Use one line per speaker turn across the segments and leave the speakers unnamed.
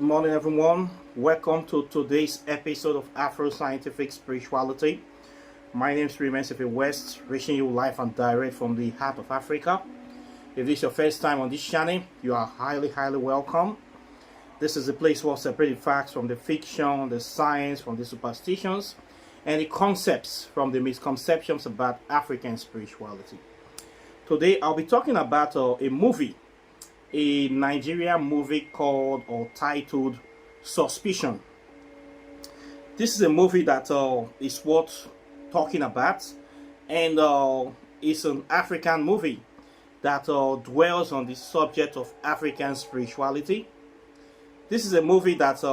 Good morning, everyone. Welcome to today's episode of Afro-Scientific Spirituality. My name is Remensife West, reaching you live and direct from the heart of Africa. If this is your first time on this channel, you are highly welcome. This is a place where we separate the facts from the fiction, the science from the superstitions, and the concepts from the misconceptions about African spirituality. Today, I'll be talking about a Nigerian movie called or titled Suspicion. This is a movie that is worth talking about, and it's an African movie that dwells on the subject of African spirituality. This is a movie that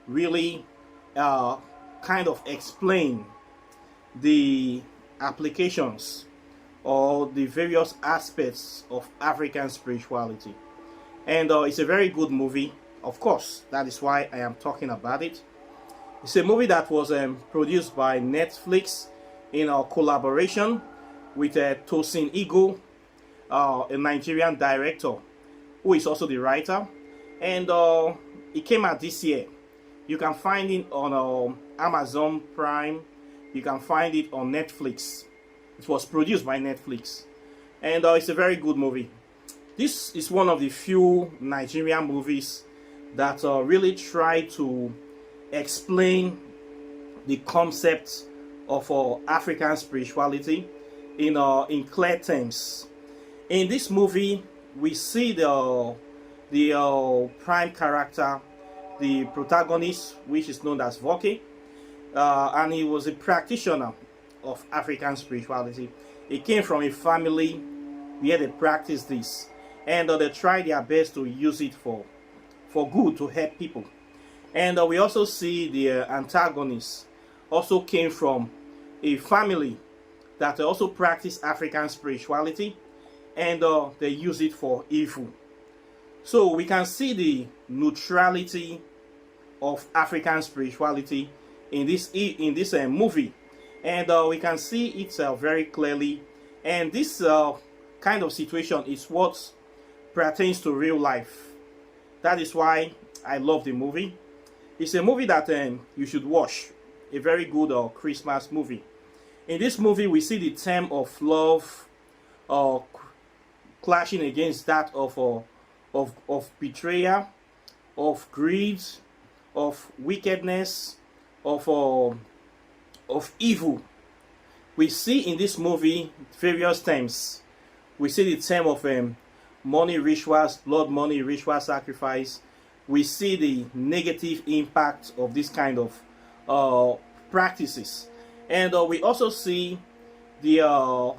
really kind of explain the applications or the various aspects of African spirituality. And it's a very good movie, of course. That is why I am talking about it. It's a movie that was produced by Netflix in a collaboration with Tosin Igbo, a Nigerian director who is also the writer. And it came out this year. You can find it on Amazon Prime. You can find it on Netflix. It was produced by Netflix, and it's a very good movie. This is one of the few Nigerian movies that really try to explain the concept of African spirituality in clear terms. In this movie, we see the prime character, the protagonist, which is known as Voke, and he was a practitioner of African spirituality. He came from a family where they practice this, and they try their best to use it for good, to help people. And we also see the antagonist also came from a family that also practice African spirituality, and they use it for evil. So we can see the neutrality of African spirituality in this movie. And we can see it very clearly. And this kind of situation is what pertains to real life. That is why I love the movie. It's a movie that you should watch. A very good Christmas movie. In this movie, we see the theme of love clashing against that of betrayal, of greed, of wickedness, of evil. We see in this movie various themes. We see the theme of money rituals, blood money ritual sacrifice. We see the negative impact of this kind of practices, and we also see the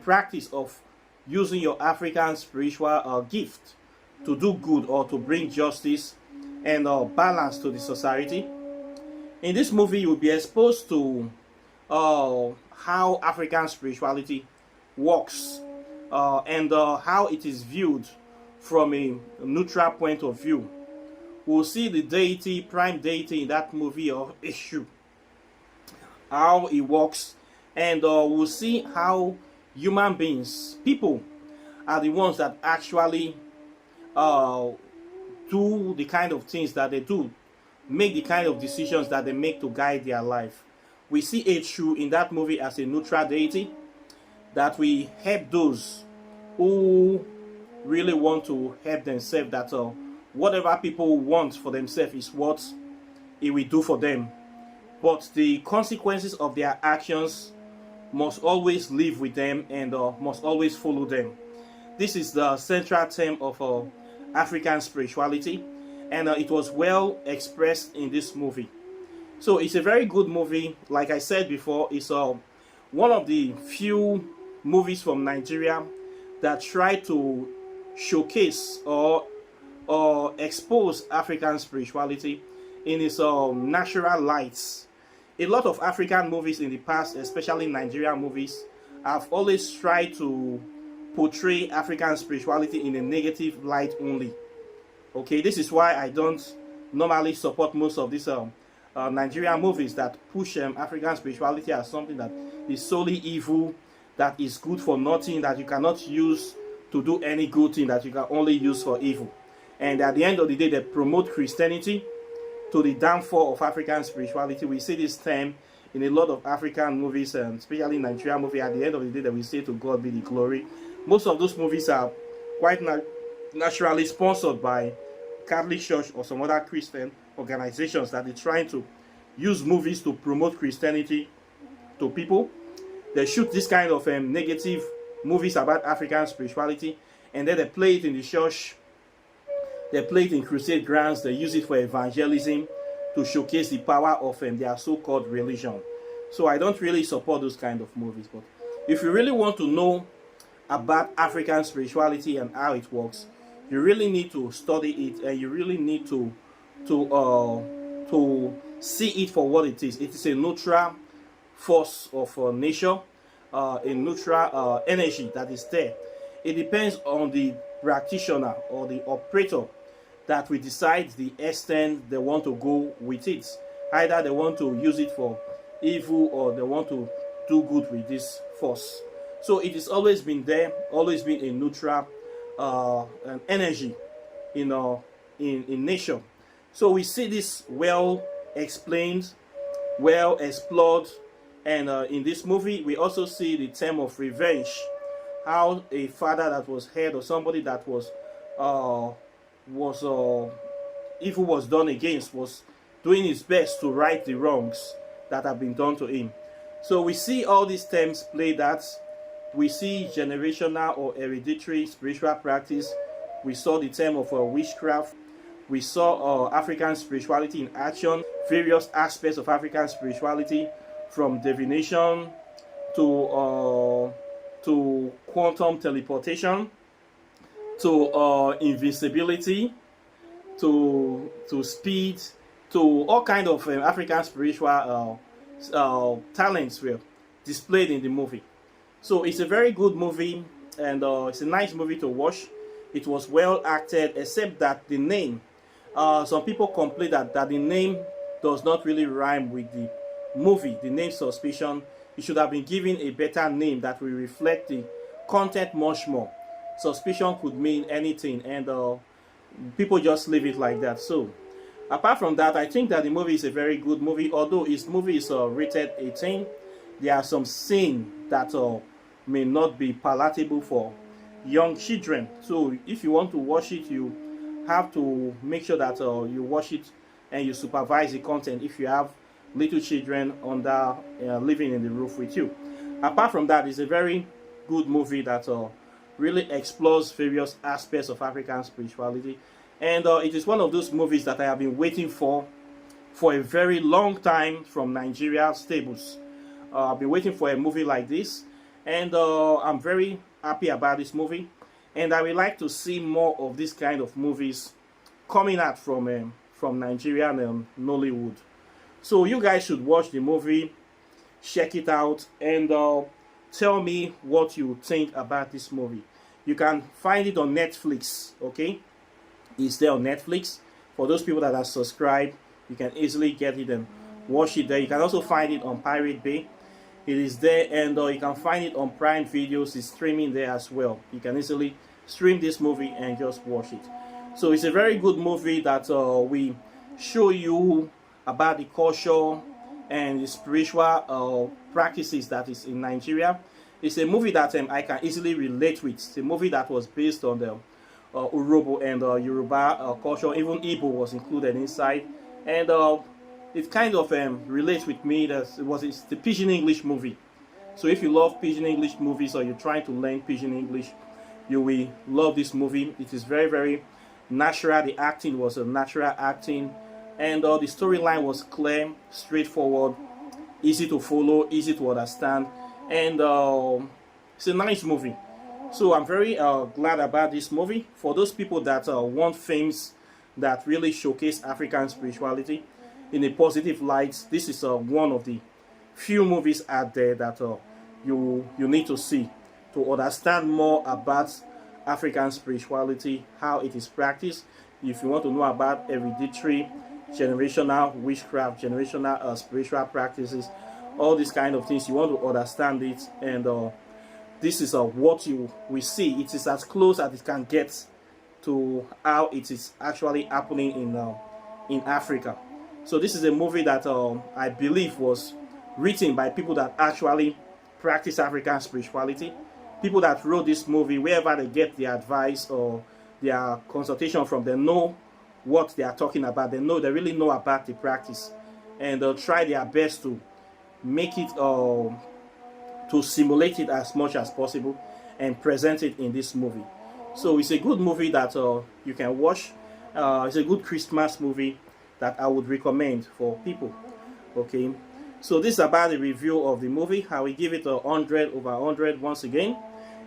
practice of using your African spiritual gift to do good or to bring justice and balance to the society. In this movie, you'll be exposed to how African spirituality works and how it is viewed from a neutral point of view. We'll see the deity, prime deity in that movie of Eshu, how it works, and we'll see how human beings, people, are the ones that actually do the kind of things that they do, make the kind of decisions that they make to guide their life. We see Eshu in that movie as a neutral deity that we help those who really want to help themselves, that whatever people want for themselves is what it will do for them. But the consequences of their actions must always live with them and must always follow them. This is the central theme of African spirituality, and it was well expressed in this movie. So it's a very good movie. Like I said before, it's one of the few movies from Nigeria that try to showcase or expose African spirituality in its natural lights. A lot of African movies in the past, especially Nigerian movies, have always tried to portray African spirituality in a negative light only. Okay, this is why I don't normally support most of these Nigerian movies that push African spirituality as something that is solely evil, that is good for nothing, that you cannot use to do any good thing, that you can only use for evil. and at the end of the day, they promote Christianity to the downfall of African spirituality. We see this term in a lot of African movies, and especially Nigerian movie. At the end of the day, that we say to God be the glory. Most of those movies are quite naturally sponsored by Catholic Church or some other Christian organizations that are trying to use movies to promote Christianity to people. They shoot this kind of negative movies about African spirituality, and then they play it in the church. They play it in crusade grounds. They use it for evangelism to showcase the power of their so-called religion. So I don't really support those kind of movies. But if you really want to know about African spirituality and how it works, you really need to study it, and you really need to see it for what it is. It is a neutral force of nature, a neutral energy that is there. It depends on the practitioner or the operator that we decide the extent they want to go with it. Either they want to use it for evil, or they want to do good with this force. So it has always been there, always been a neutral energy in nature. So we see this well explained, well explored, and in this movie we also see the term of revenge. How a father that was head, or somebody that was evil was done against, was doing his best to right the wrongs that have been done to him. So we see all these terms played out. We see generational or hereditary spiritual practice. We saw the term of witchcraft. We saw African spirituality in action, various aspects of African spirituality, from divination to quantum teleportation, to invisibility, to speed, to all kind of African spiritual talents were displayed in the movie. So it's a very good movie, and it's a nice movie to watch. It was well acted, except that the name, some people complain that the name does not really rhyme with the movie. The name Suspicion, it should have been given a better name that will reflect the content much more. Suspicion could mean anything, and people just leave it like that. So apart from that, I think that the movie is a very good movie. Although its movie is rated 18, there are some scenes that may not be palatable for young children. So if you want to watch it, you have to make sure that you watch it and you supervise the content if you have little children under living in the roof with you. Apart from that, it's a very good movie that really explores various aspects of African spirituality, and it is one of those movies that I have been waiting for a very long time from Nigeria stables. I've been waiting for a movie like this, and I'm very happy about this movie, and I would like to see more of this kind of movies coming out from Nigeria and Nollywood. So you guys should watch the movie, check it out, and tell me what you think about this movie. You can find it on Netflix, okay? It's there on Netflix. For those people that are subscribed, you can easily get it and watch it there. You can also find it on Pirate Bay. It is there, and you can find it on Prime Videos. It's streaming there as well. You can easily stream this movie and just watch it. So it's a very good movie that we show you about the culture and the spiritual practices that is in Nigeria. It's a movie that I can easily relate with. It's a movie that was based on the Urhobo and Yoruba culture. Even Igbo was included inside, and it kind of relates with me. It's the Pidgin English movie. So if you love Pidgin English movies, or you're trying to learn Pidgin English, you will love this movie. It is very, very natural. The acting was a natural acting, and the storyline was clear, straightforward, easy to follow, easy to understand, and it's a nice movie. So I'm very glad about this movie. For those people that want films that really showcase African spirituality in a positive light, this is one of the few movies out there that you need to see to understand more about African spirituality, how it is practiced. If you want to know about hereditary, generational witchcraft, generational spiritual practices, all these kind of things, you want to understand it, and this is what you will see. It is as close as it can get to how it is actually happening in Africa. So this is a movie that I believe was written by people that actually practice African spirituality. People that wrote this movie, wherever they get their advice or their consultation from, they know what they are talking about. They really know about the practice, and they'll try their best to make it to simulate it as much as possible and present it in this movie. So it's a good movie that you can watch. It's a good Christmas movie that I would recommend for people. Okay, so this is about the review of the movie. I will give it 100 over 100 once again.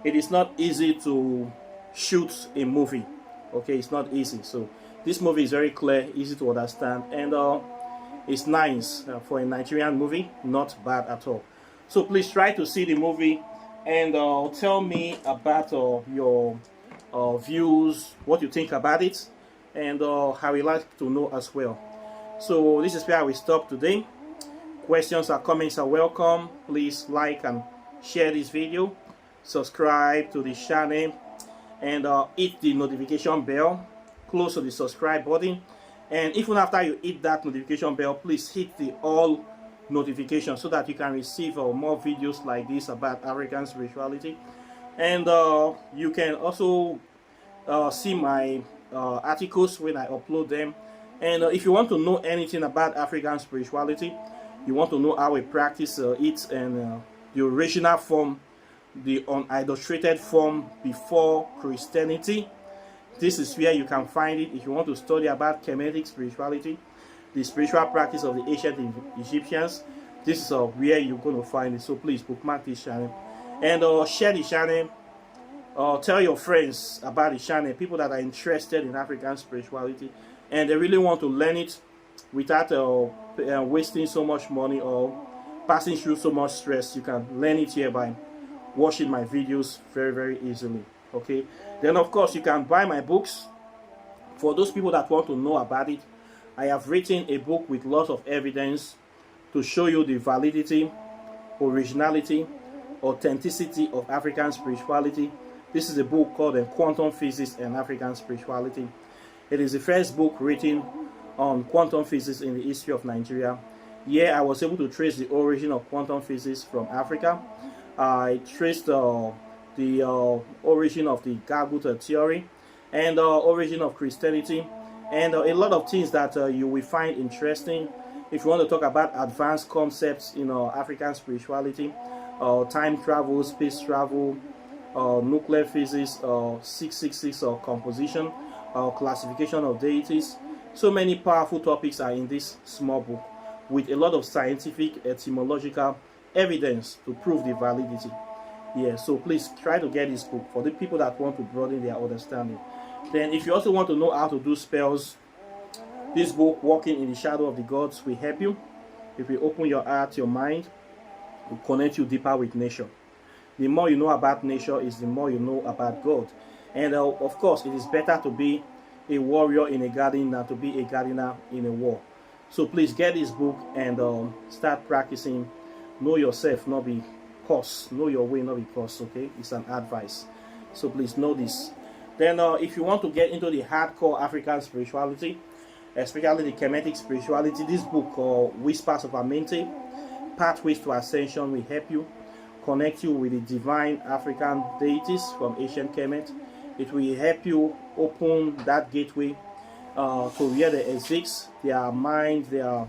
It is not easy to shoot a movie. Okay, it's not easy. So this movie is very clear, easy to understand, and it's nice for a Nigerian movie. Not bad at all. So please try to see the movie and tell me about your views, what you think about it, and how you like to know as well. So this is where we stop today. Questions or comments are welcome. Please like and share this video, subscribe to the channel, and hit the notification bell close to the subscribe button. And even after you hit that notification bell, please hit the all notification so that you can receive more videos like this about African spirituality. And you can also see my articles when I upload them. And if you want to know anything about African spirituality, you want to know how we practice it, and the original form, the unadulterated form before Christianity, this is where you can find it. If you want to study about Kemetic spirituality, the spiritual practice of the ancient Egyptians, this is where you're going to find it. So please bookmark this channel and share the channel. Tell your friends about the channel, people that are interested in African spirituality and they really want to learn it without wasting so much money or passing through so much stress. You can learn it here by watching my videos very easily. Okay, then of course you can buy my books. For those people that want to know about it, I have written a book with lots of evidence to show you the validity, originality, authenticity of African spirituality. This is a book called Quantum Physics and African Spirituality. It is the first book written on quantum physics in the history of Nigeria. Here I was able to trace the origin of quantum physics from Africa. I traced the origin of the Gargut theory and the origin of Christianity, and a lot of things that you will find interesting. If you want to talk about advanced concepts in African spirituality, time travel, space travel, nuclear physics, 666 composition, classification of deities. So many powerful topics are in this small book with a lot of scientific etymological evidence to prove the validity. Yeah, so please try to get this book for the people that want to broaden their understanding. Then if you also want to know how to do spells, this book, Walking in the Shadow of the Gods, will help you. It will open your heart, your mind, to connect you deeper with nature. The more you know about nature is the more you know about God. And of course, it is better to be a warrior in a garden than to be a gardener in a war. So please get this book and start practicing. Know yourself, not be cursed. Know your way, not be cursed. Okay, it's an advice. So please know this. Then if you want to get into the hardcore African spirituality, especially the Kemetic spirituality, this book called Whispers of Amente, Pathways to Ascension, will help you connect you with the divine African deities from ancient Kemet. It will help you open that gateway to where they exist, their mind, their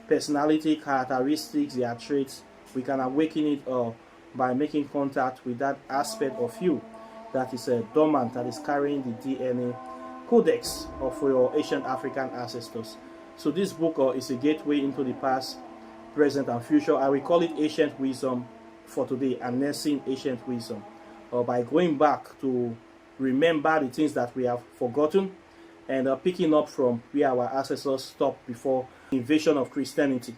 personality, characteristics, their traits. We can awaken it by making contact with that aspect of you that is dormant, that is carrying the DNA codex of your ancient African ancestors. So this book is a gateway into the past, present, and future. I will call it ancient wisdom for today, harnessing ancient wisdom, by going back to remember the things that we have forgotten and picking up from where our ancestors stopped before the invasion of Christianity.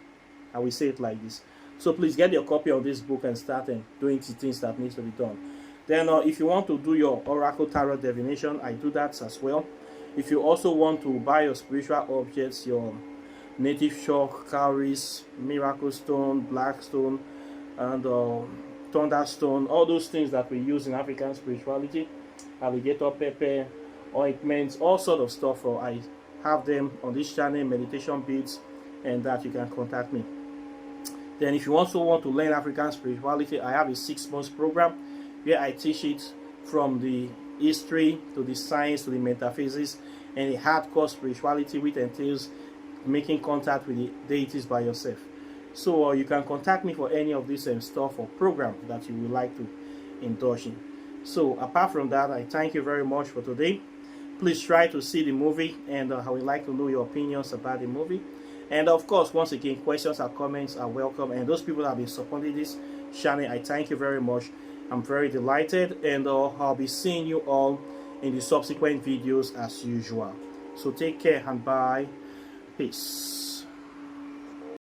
I will say it like this. So please get your copy of this book and start doing the things that needs to be done. Then if you want to do your oracle tarot divination, I do that as well. If you also want to buy your spiritual objects, your native chalk, cowries, miracle stone, black stone, and thunderstone, all those things that we use in African spirituality, alligator pepper, ointments, all sort of stuff. Or I have them on this channel, meditation beads, and that you can contact me. Then if you also want to learn African spirituality, I have a 6-month program where I teach it from the history to the science to the metaphysics and the hardcore spirituality, which entails making contact with the deities by yourself. So you can contact me for any of this stuff or program that you would like to indulge in. So apart from that, I thank you very much for today. Please try to see the movie, and I would like to know your opinions about the movie. And of course, once again, questions and comments are welcome. And those people that have been supporting this channel, I thank you very much. I'm very delighted, and I'll be seeing you all in the subsequent videos as usual. So take care and bye. Peace.